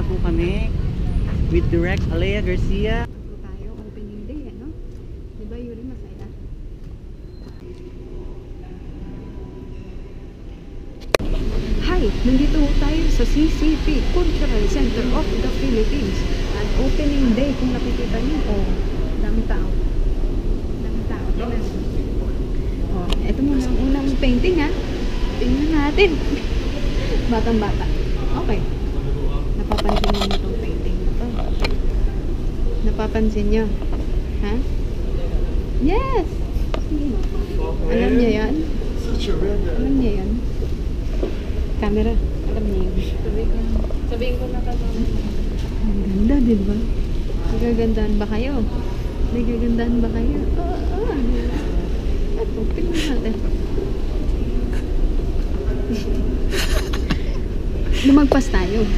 po kami with Direct Alea Garcia. Tayo, opening day, ano? Diba Yuri, masaya? Hi! Nandito tayo sa CCP, Cultural Center of the Philippines. At opening day, kung nakikita niyo, dami tao. Dami tao. Tingnan. Ito muna ang unang painting, ha? Tingnan natin. Batang-bata. Okay. Napapansin niyo itong painting na to. Napapansin niyo? Ha? Yes! Alam niyo yan? Alam niyo yan? Camera. Alam niyo yun? Sabihin ko na kami. Ang ganda, di ba? Nagagandahan ba kayo? Nagagandahan ba kayo? Oo. Ito, tingnan natin. Lumagpas tayo.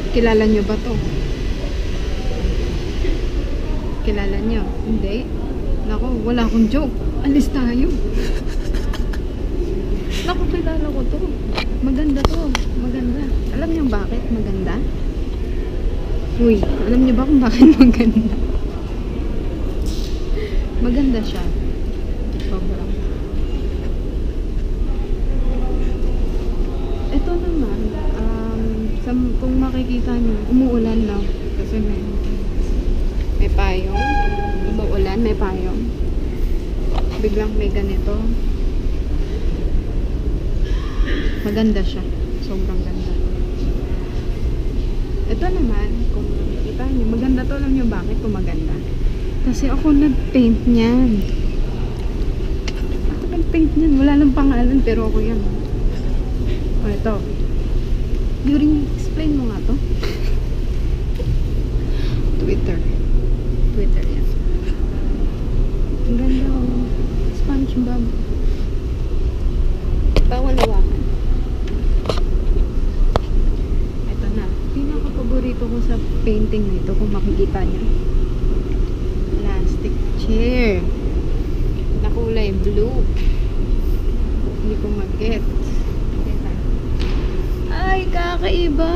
Kilala nyo ba to? Kilala nyo? Hindi. Naku, wala akong joke. Alis tayo. Naku, kilala ko to. Maganda to. Maganda. Alam nyo bakit maganda? Uy, alam nyo ba kung bakit maganda? Maganda siya. Sobrang. Ito naman, kung makikita nyo, umuulan na. Kasi may payong. Umuulan, may payong. Biglang may ganito. Maganda siya. Sobrang ganda. Ito naman, kung makikita nyo, maganda to. Alam nyo bakit kung maganda? Kasi ako nag-paint niyan. Ako nag-paint niyan. Wala lang pangalan, pero ako yan. Ito. During, explain mo nga to. Twitter yan. Ang ganda ko. SpongeBob. Bawal hawakan. Ito na. Pinaka-paborito ko sa painting nito, kung makikita niyo. Plastic chair. Na kulay blue. Hindi ko mag-get. Ay, kakaiba.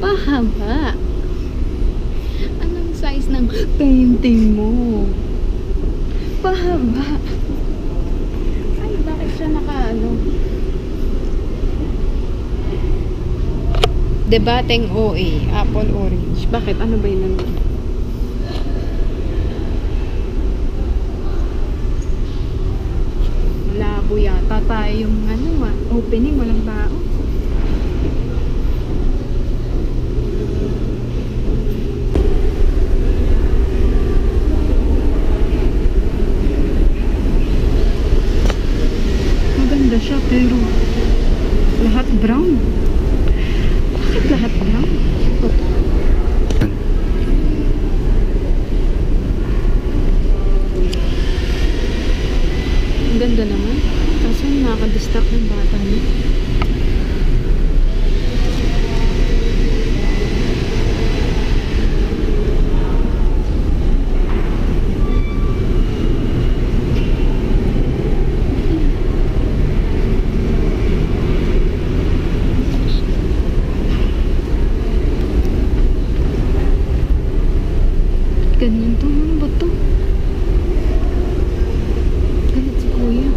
Pahaba. Anong size ng painting mo? Pahaba. Ay, bakit siya Debateng OA, apple orange. Bakit? Ano ba yun? Malabo yata tayo yung opening, walang tao. Maganda siya, pero lahat brown. Bakit lahat brown? Ang ganda naman. Kaso nakaka-distract ng bata niya. Ganyan to. Ano ba to? Galit si kuya.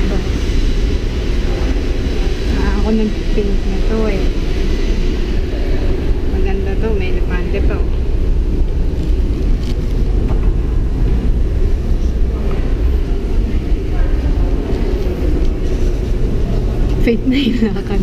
Diba? Ako nag-paint na to eh. Maganda to. May elepante pa oh. Fate na yung lakad.